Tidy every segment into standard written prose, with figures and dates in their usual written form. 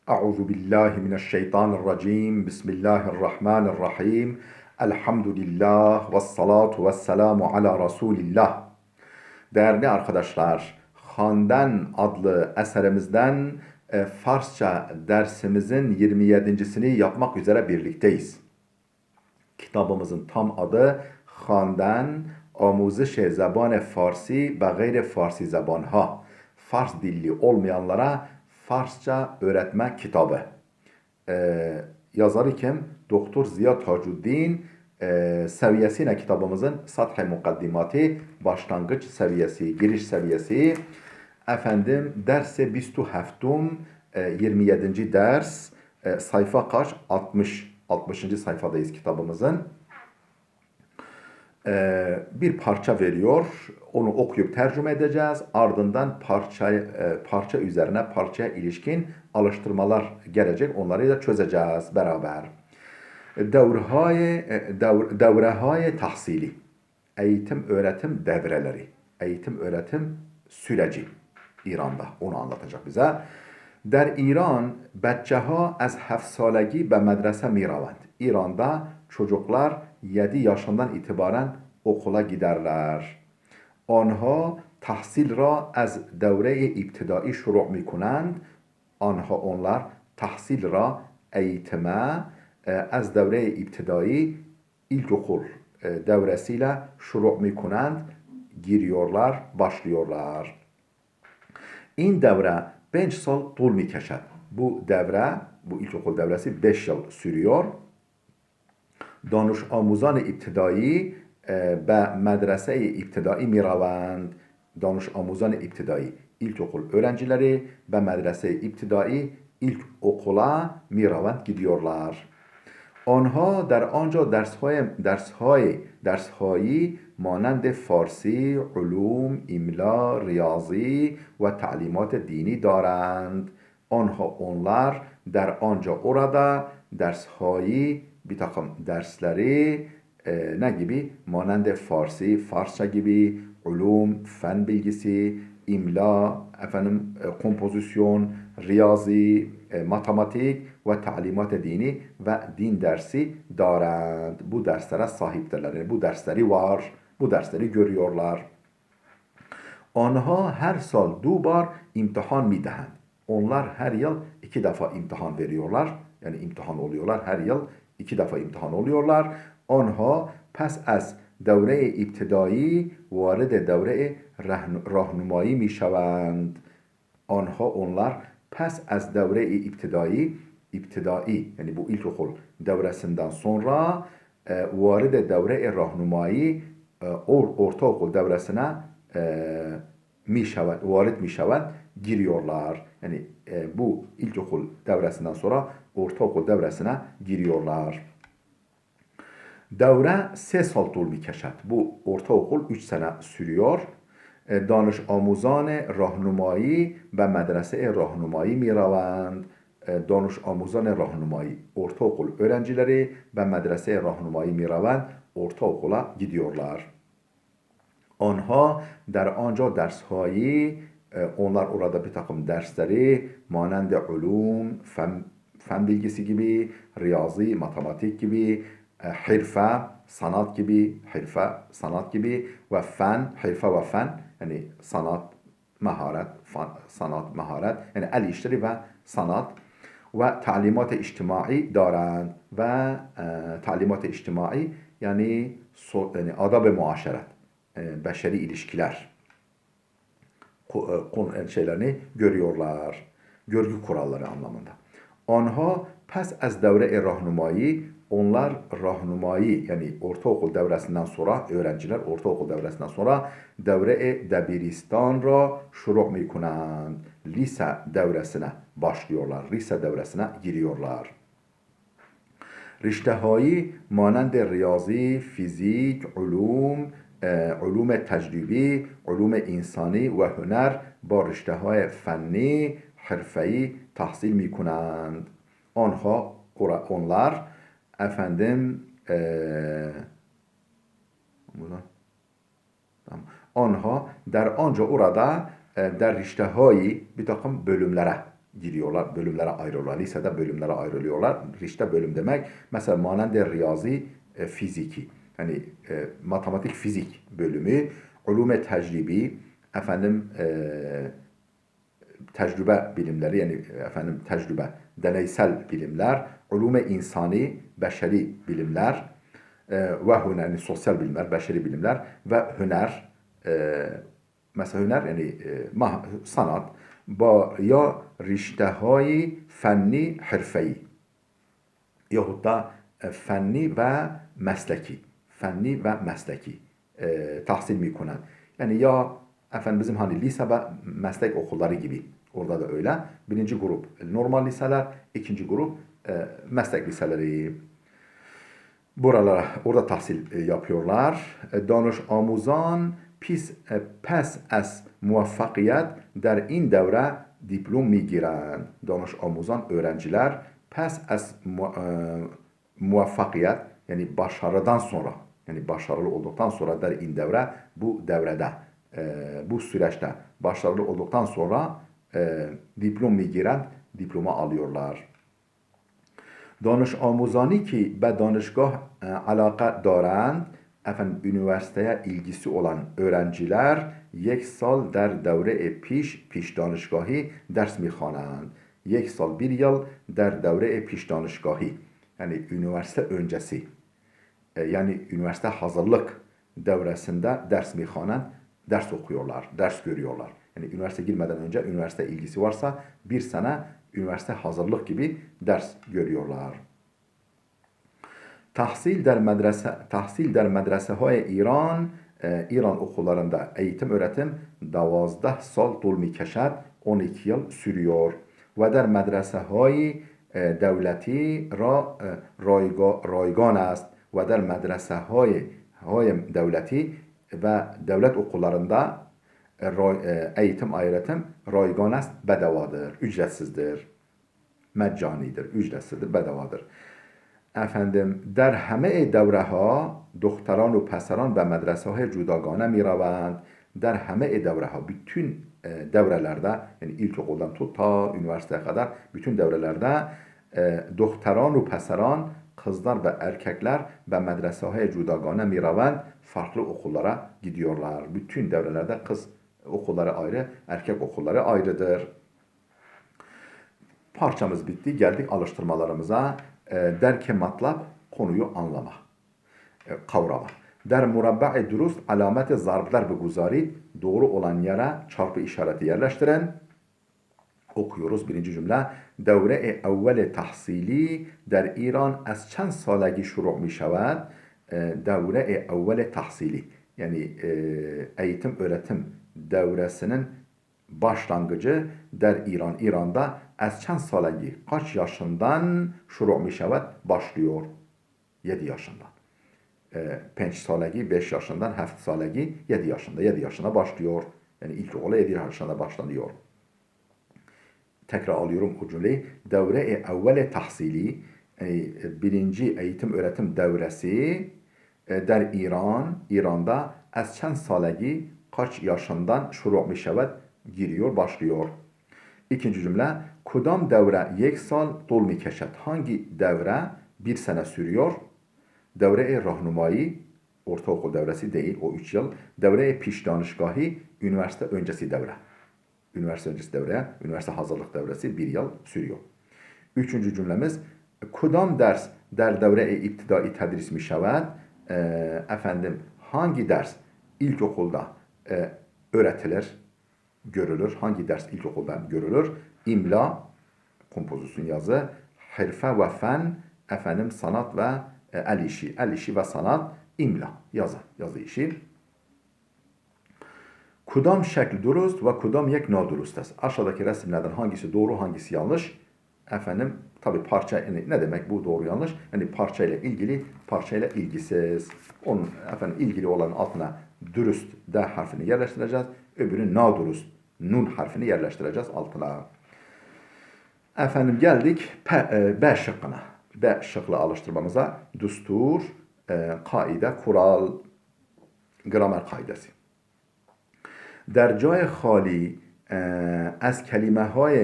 Euzu billahi mineşşeytanirracim. Bismillahirrahmanirrahim. Elhamdülillah ve salatu ve selamu ala Resulillah. Değerli arkadaşlar, Handen adlı eserimizden Farsça dersimizin 27.sini yapmak üzere birlikteyiz. Kitabımızın tam adı Handen Amuzış Zeban Farsi ve Gayri Farsi Zebanha. Fars dilli olmayanlara Farsça öğretme kitabı. Yazarı kim? Doktor Ziya Tacuddin. Seviyesine kitabımızın Sath-ı Mukaddimatı, başlangıç seviyesi, giriş seviyesi. Efendim derse 27. ders. Sayfa kaç? 60. sayfadayız kitabımızın. Bir parça veriyor. Onu okuyup tercüme edeceğiz. Ardından parça üzerine parçaya ilişkin alıştırmalar gelecek. Onları da çözeceğiz beraber. Devrehay tahsili. Eğitim öğretim devreleri. Eğitim öğretim süreci. İran'da. Onu anlatacak bize. در ایران بچه ها از 7 سالگی به مدرسه می روند. İran'da çocuklar 7 yaşından itibaren okula giderler. آنها تحصیل را از دوره ابتدایی شروع می کنند. Onlar tahsil را eğitime az devre iptidai ilkokul devresiyle şuru mi kunand giriyorlar, başlıyorlar. این devre 5 سال طول میکشد. Bu devre, bu ilkokul devresi 5 yıl sürüyor. دانش آموزان ابتدایی به مدرسه ابتدایی می روند. دانش آموزان ابتدایی ilkokul öğrencileri ve medrese iptidai ilk okula mi روند gidiyorlar. آنها در آنجا درسهایی مانند فارسی، علوم، املا، ریاضی و تعلیمات دینی دارند. onlar در آنجا orada dershایی bir takım dersleri ne gibi? Mانند Farsi, Farsça gibi, ulum, fen bilgisi, imla, kompozisyon, riyazi, matematik ve talimat dini ve din dersi darand. Bu derslere sahiptirler. Yani bu dersleri var. Bu dersleri görüyorlar. Onha her sal 2 bar imtihan midehend. Onlar her yıl 2 defa imtihan veriyorlar. Yani imtihan oluyorlar. Her yıl 2 defa imtihan oluyorlar. Onha pes az devre iptidai varid devre rahnumayi mi şevend. Onlar pes az devre iptidai yani bu ilkokul devresinden sonra varid devre rahnumayi ortaokul devresine varid mi şevend giriyorlar. Yani bu ilkokul devresinden sonra ortaokul devresine giriyorlar. Devre 3 sal طول میکشد. Bu ortaokul 3 sene sürüyor. دانش آموزان راهنمایی و مدرسه راهنمایی می روند. دانش آموزان راهنمایی ortaokul öğrencileri ve medrese راهنمایی می روند. Ortaokula gidiyorlar. Onha در آنجا dershایی onlar orada bir takım dersleri مانند علوم fen bilgisi gibi, riyazi, matematik gibi, hirfe, sanat gibi, ve fen, hirfe ve fen yani sanat, maharet yani el işleri ve sanat ve talimat-ı içtimai darand ve talimat-ı içtimai yani adab-ı muaşeret, beşeri ilişkiler şeylerini görüyorlar. Görgü kuralları anlamında. Onha pes az devre rahnumayi onlar rahnumayi yani ortaokul devresinden sonra öğrenciler ortaokul devresinden sonra devre debiristan ra şuru mi kunand. Lise devresine başlıyorlar. Lise devresine giriyorlar. Riştehایی مانند ریاضی، فیزیک، علوم تجربی، علوم انسانی و هنر با رشته‌های فنی، حرفه‌ای tahsil می کنند. Onlar Onha der anca orada der riştehایی bir takım bölümlere giriyorlar, bölümlere ayrılıyorlar. Lisede bölümlere ayrılıyorlar. Rişte bölüm demek. Mesela manende riyazi, fiziki. Hani matematik fizik bölümü, ulume tecribi, efendim tecrübe bilimleri yani efendim tecrübe, deneysel bilimler, ulume insani, beşeri bilimler ve hüner, yani sosyal bilimler, beşeri bilimler ve hüner, mesela hüner yani sanat, ya rişteهای fenni حرفه‌ای yahut da fenni ve mesleki. Fenni ve mesleki tahsil میکنن. Yani ya efendim bizim hani lise ve meslek okulları gibi. Orada da öyle. Birinci grup normal liseler, ikinci grup meslek liseleri. Buralara orada tahsil yapıyorlar. Danış amuzan pes az muvaffakiyet der in devre diplom migiren. Danış amuzan öğrenciler pes az muvaffakiyet yani başarıdan sonra yani başarılı olduktan sonra der in devre bu devrede bu süreçte başarılı olduktan sonra diplom migiren diploma alıyorlar. دانش آموزانی که به دانشگاه علاقه دارند efendim üniversiteye ilgisi olan öğrenciler یک سال در دوره پیش دانشگاهی ders میخوانند. یک سال bir yıl در دوره پیش دانشگاهی yani üniversite öncesi yani üniversite hazırlık devresinde ders mihanen ders okuyorlar, ders görüyorlar. Yani üniversite girmeden önce üniversite ilgisi varsa bir sene üniversite hazırlık gibi ders görüyorlar. Tahsil der medreseهای ایران İran okullarında eğitim öğretim 12 sal طول میکشد 12 yıl sürüyor. Ve der medreseهای devleti raygan است ve der medreseهای devleti ve devlet okullarında eğitim öğretim raygan است bedavadır, ücretsizdir, meccanidir, ücretsizdir, bedavadır. Efendim در همه دوره ها دختران و پسران به مدرسه های جداگانه می روند. در همه دوره ها bütün devrelerde yani ilkokuldan tut ta üniversiteye kadar bütün devrelerde دختران و پسران kızlar ve erkekler ve medresehe cudagane miravend farklı okullara gidiyorlar. Bütün devrelerde kız okulları ayrı, erkek okulları ayrıdır. Parçamız bitti. Geldik alıştırmalarımıza. Derke matlab konuyu anlama, kavrama. Der murabba-i durust alamet-i zarbler beguzarید. Doğru olan yere çarpı işareti yerleştirin. Okuyoruz birinci cümle. Devre-i evvel tahsili der İran az çend salagi şuru' mi şevad. Devre-i evvel tahsili yani eğitim öğretim devresinin başlangıcı der İran'da az çend salagi kaç yaşından şuru' mi şevad başlıyor? 7 yaşından. 5 salagi 5 yaşından, 7 salagi 7 yaşında. 7 yaşında başlıyor. Yani ilkokula 7 yaşında başlanıyor. Tekrar alıyorum o cümleyi. Devre-i evvel tahsili yani birinci eğitim öğretim devresi der İran'da az çend salagi kaç yaşından şuru' mi şevad giriyor, başlıyor. İkinci cümle kudam devre yek sal طول میکشد. Hangi devre bir sene sürüyor? Devre-i rahnumayı ortaokul devresi değil o 3 yıl. Devre-i piş danışgahi üniversite öncesi devre. Üniversite öncesi devre, üniversite hazırlık devresi 1 yıl sürüyor. Üçüncü cümlemiz kudam ders der devre-i iptidai tedris mi şevad. Efendim hangi ders ilkokulda öğretilir, görülür? Hangi ders ilkokulda görülür? İmla, kompozisyon yazı, hirfe ve fen, efendim sanat ve el işi. El işi ve sanat, imla, yazı işi. Kudam şekli durust ve kudam yek nadurust است. Aşağıdaki resimlerden hangisi doğru, hangisi yanlış? Efendim tabi parça ne demek bu doğru yanlış? Yani parçayla ilgili, parçayla ilgisiz. Onun efendim ilgili olan altına dürüst D harfini yerleştireceğiz. Öbürü nadurust nun harfini yerleştireceğiz altına. Efendim geldik B şıkkına. B şıklı alıştırmamıza. Düstur, kaide, kural, gramer kaidesi. در جای خالی از کلمه های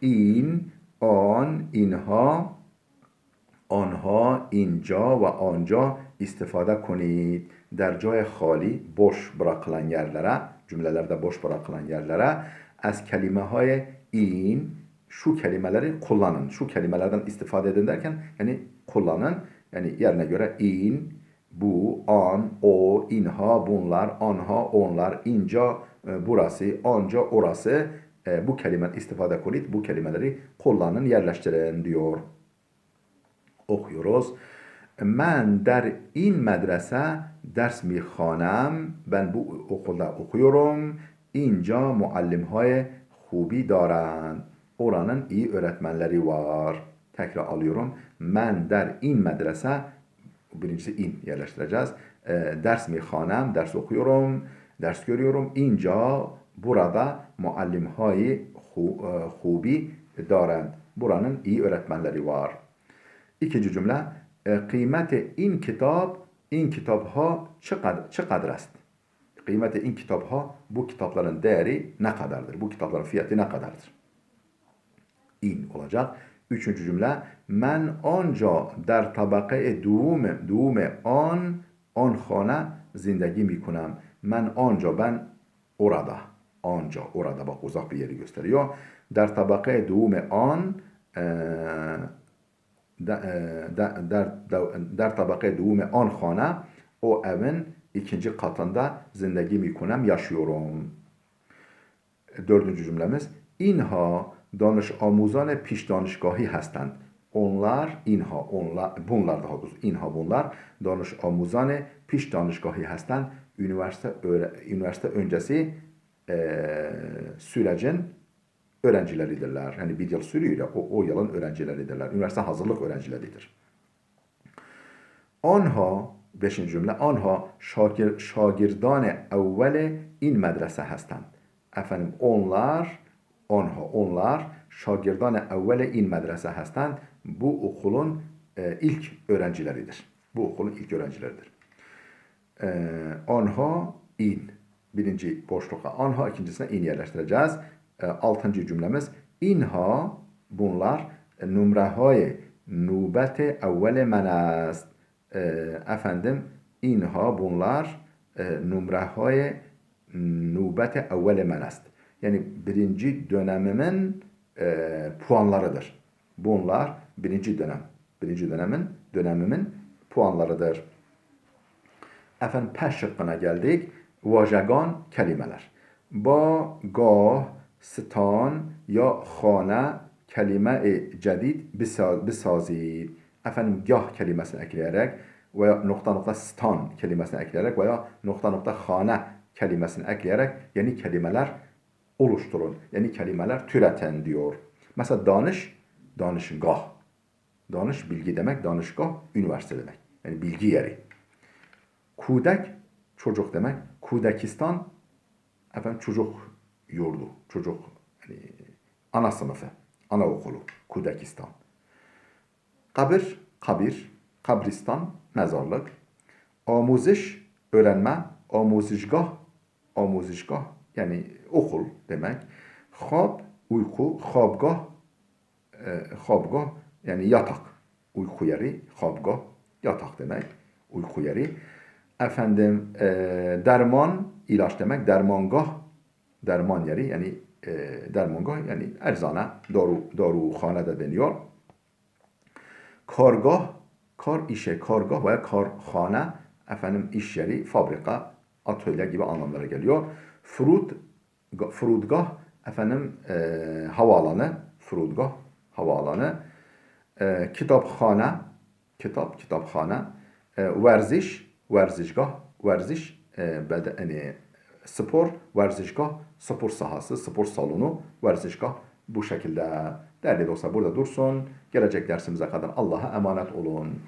این، آن، اینها، آنها، اینجا و آنجا استفاده کنید. Der جای خالی boş bırakılan yerlere, cümlelerde boş bırakılan yerlere az kelime های in, şu kelimeleri kullanın. Şu kelimelerden istifade edin derken yani kullanın. Yani yerine göre in, bu, an, o, inha, bunlar, anha, onlar, inca, burası, anca, orası. Bu kelimeleri istifade konit, bu kelimeleri kullanın, yerleştirin diyor. Okuyoruz. من در این مدرسه درس میخوانم. Ben bu okulda okuyorum. اینجا معلم های خوبی دارند. Oranın iyi öğretmenleri var. Tekrar alıyorum. Ben der in medrese, birincisi in yerleştireceğiz. Ders mihanem, ders okuyorum, ders görüyorum. İnca, burada muallim های خوبی دارند. Buranın iyi öğretmenleri var. İkinci cümle. Kıymeti in kitap ha çe kadar است? Kıymeti in kitap ha, bu kitapların değeri ne kadardır? Bu kitapların fiyatı ne kadardır? İn olacak. Üçüncü cümle. Men anca der tabake دوم an خانه زندگی میکنم. Men anca ben orada bak uzak bir yeri gösteriyor. Der tabake دوم در طبقه دوم آن خانه o evin ikinci katında zindagi mikunam yaşıyorum. Dördüncü cümlemiz. İnha danış amuzan piş danışgahi hastand. Bunlar bunlar danış amuzan piş danışgahi hastand. Üniversite öncesi sürecin öğrencileridirler. Yani bir yıl sürüyor. O yılın öğrencileridirler. Üniversite hazırlık öğrencileridir. Anha, beşinci cümle. Anha şagirdan evveli in medrese hastand. Efendim onlar şagirdan evveli in medrese hastand. Bu okulun ilk öğrencileridir. Anha in. Birinci boşluğa anha, ikincisine in yerleştireceğiz. Altıncı cümlemiz. İnha, bunlar numrahay nubet evveli men است. Efendim, inha, bunlar numrahay nubet evveli men است. Yani birinci dönemimin puanlarıdır. Bunlar birinci dönemimin puanlarıdır. Efendim, peş şıkkına geldik. Vajagan kelimeler. Ba, gah, ستان یا خانه kelime جدید بسازید. Efendim gah kelimesini ekleyerek veya nokta stan kelimesini ekleyerek veya nokta hane kelimesini ekleyerek yeni kelimeler oluşturun. Yeni kelimeler türeten diyor. Mesela danışgah. Danış bilgi demek, danışgah üniversite demek. Yani bilgi yeri. Kudek çocuk demek. Kudekistan efendim çocuk yurdu, çocuk yani ana sınıfı, anaokulu, Kudekistan. Kabir, kabristan, mezarlık. Amuziş, öğrenme, amuzişgah yani okul demek. Khab, uyku, khabgah yani yatak, uyku yeri, khabgah, yatak demek, uyku yeri. Efendim, derman, ilaç demek, derman yeri yani dermangah yani eczane, daruhane de deniyor. Kargah, kargah veya karhane efendim iş yeri, fabrika, atölye gibi anlamlara geliyor. Furudgah efendim havaalanı. Kitapkhane, kitapkhane. Verzişgah, yani spor, verzişgah, spor sahası, spor salonu, verzişgah bu şekilde. Değerli dostlar burada dursun. Gelecek dersimize kadar Allah'a emanet olun.